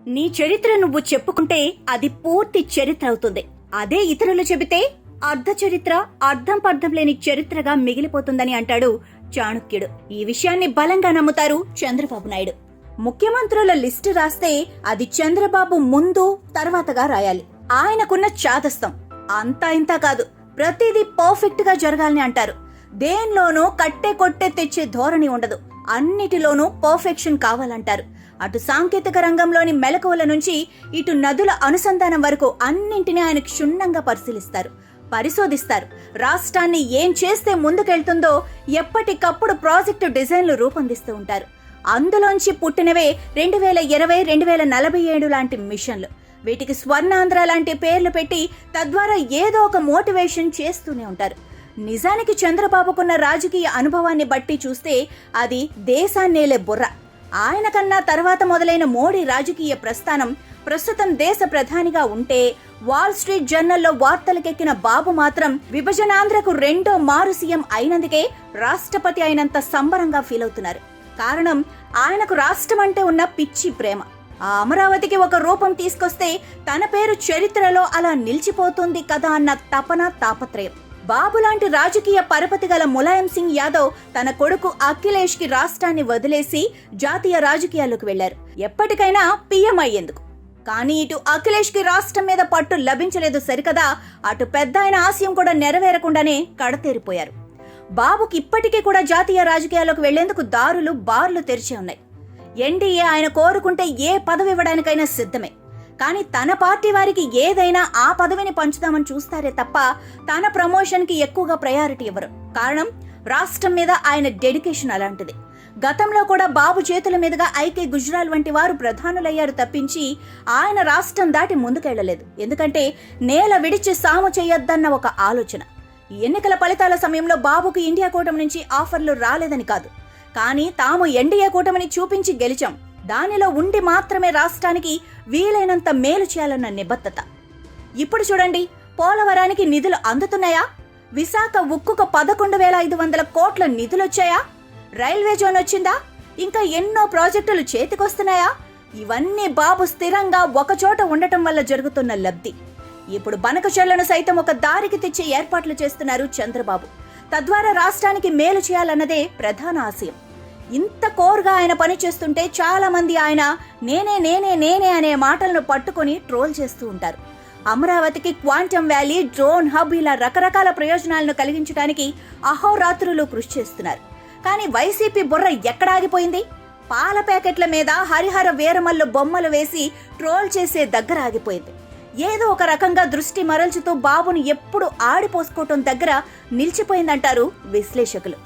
నీ చరిత్ర నువ్వు చెప్పుకుంటే అది పూర్తి చరిత్ర అవుతుంది. అదే ఇతరులు చెబితే అర్ధ చరిత్ర, అర్థం పర్థం లేని చరిత్రగా మిగిలిపోతుందని అంటాడు చాణక్యుడు. ఈ విషయాన్ని బలంగా నమ్ముతారు చంద్రబాబు నాయుడు. ముఖ్యమంత్రుల లిస్టు రాస్తే అది చంద్రబాబు ముందు తర్వాతగా రాయాలి. ఆయనకున్న చాదస్తం అంతా ఇంతా కాదు, ప్రతిదీ పర్ఫెక్ట్ గా జరగాలని అంటారు. దేనిలోనూ కట్టే కొట్టే తెచ్చే ధోరణి ఉండదు, అన్నిటిలోనూ పర్ఫెక్షన్ కావాలంటారు. అటు సాంకేతిక రంగంలోని మెలకువల నుంచి ఇటు నదుల అనుసంధానం వరకు అన్నింటినీ ఆయన క్షుణ్ణంగా పరిశోధిస్తారు. రాష్ట్రాన్ని ఏం చేస్తే ముందుకెళ్తుందో ఎప్పటికప్పుడు ప్రాజెక్టు డిజైన్లు రూపొందిస్తూ ఉంటారు. అందులోంచి పుట్టినవే 2020, 2047 లాంటి మిషన్లు. వీటికి స్వర్ణాంధ్ర లాంటి పేర్లు పెట్టి తద్వారా ఏదో ఒక మోటివేషన్ చేస్తూనే ఉంటారు. నిజానికి చంద్రబాబుకున్న రాజకీయ అనుభవాన్ని బట్టి చూస్తే అది దేశాన్నేలే బుర్ర. ఆయన కన్నా తర్వాత మొదలైన మోడీ రాజకీయ ప్రస్థానం ప్రస్తుతం దేశ ప్రధానిగా ఉంటే, వాల్ స్ట్రీట్ జర్నల్లో వార్తలకెక్కిన బాబు మాత్రం విభజనాంధ్రకు రెండో మారు సీఎం అయినందుకే రాష్ట్రపతి అయినంత సంబరంగా ఫీల్ అవుతున్నారు. కారణం ఆయనకు రాష్ట్రం అంటే ఉన్న పిచ్చి ప్రేమ. ఆ అమరావతికి ఒక రూపం తీసుకొస్తే తన పేరు చరిత్రలో అలా నిలిచిపోతుంది కదా అన్న తపన, తాపత్రయం. బాబు లాంటి రాజకీయ పరపతి గల ములాయం సింగ్ యాదవ్ తన కొడుకు అఖిలేష్ కి రాష్ట్రాన్ని వదిలేసి జాతీయ రాజకీయాల్లోకి వెళ్లారు, ఎప్పటికైనా పీఎం అయ్యేందుకు. కానీ ఇటు అఖిలేష్ కి రాష్ట్రం మీద పట్టు లభించలేదు సరికదా, అటు పెద్ద ఆయన ఆశయం కూడా నెరవేరకుండానే కడతేరిపోయారు. బాబుకి ఇప్పటికీ కూడా జాతీయ రాజకీయాల్లోకి వెళ్లేందుకు దారులు బార్లు తెరిచే ఉన్నాయి. ఎన్డీఏ ఆయన కోరుకుంటే ఏ పదవి ఇవ్వడానికైనా సిద్ధమే. కానీ తన పార్టీ వారికి ఏదైనా ఆ పదవిని పంచుదామని చూస్తారే తప్ప తన ప్రమోషన్ కి ఎక్కువగా ప్రయారిటీ ఇవ్వరు. కారణం రాష్ట్రం మీద ఆయన డెడికేషన్ అలాంటిది. గతంలో కూడా బాబు చేతుల మీదుగా ఐకే గుజరాల్ వంటి వారు ప్రధానులయ్యారు తప్పించి ఆయన రాష్ట్రం దాటి ముందుకెళ్లలేదు. ఎందుకంటే నేల విడిచి సాము చేయొద్దన్న ఒక ఆలోచన. ఈ ఎన్నికల ఫలితాల సమయంలో బాబుకు ఇండియా కూటమి నుంచి ఆఫర్లు రాలేదని కాదు, కానీ తాము ఎన్డీఏ కూటమిని చూపించి గెలిచాం, దానిలో ఉండి మాత్రమే రాష్ట్రానికి వీలైనంత మేలు చేయాలన్న నిబద్ధత. ఇప్పుడు చూడండి, పోలవరానికి నిధులు అందుతున్నాయా? విశాఖ ఉక్కుకు 11,500 కోట్ల నిధులొచ్చాయా? రైల్వే జోన్ వచ్చిందా? ఇంకా ఎన్నో ప్రాజెక్టులు చేతికొస్తున్నాయా? ఇవన్నీ బాబు స్థిరంగా ఒకచోట ఉండటం వల్ల జరుగుతున్న లబ్ధి. ఇప్పుడు బనకచెర్లను సైతం ఒక దారికి తెచ్చే ఏర్పాట్లు చేస్తున్నారు చంద్రబాబు. తద్వారా రాష్ట్రానికి మేలు చేయాలన్నదే ప్రధాన ఆశయం. ఇంత కోర్గా ఆయన పనిచేస్తుంటే చాలా మంది ఆయన నేనే నేనే నేనే అనే మాటలను పట్టుకుని ట్రోల్ చేస్తూ ఉంటారు. అమరావతికి క్వాంటమ్ వ్యాలీ, డ్రోన్ హబ్ ఇలా రకరకాల ప్రయోజనాలను కలిగించడానికి అహోరాత్రులు కృషి చేస్తున్నారు. కానీ వైసీపీ బుర్ర ఎక్కడాగిపోయింది? పాల ప్యాకెట్ల మీద హరిహర వీరమల్లు బొమ్మలు వేసి ట్రోల్ చేసే దగ్గర ఆగిపోయింది. ఏదో ఒక రకంగా దృష్టి మరల్చుతూ బాబును ఎప్పుడు ఆడిపోసుకోవటం దగ్గర నిలిచిపోయిందంటారు విశ్లేషకులు.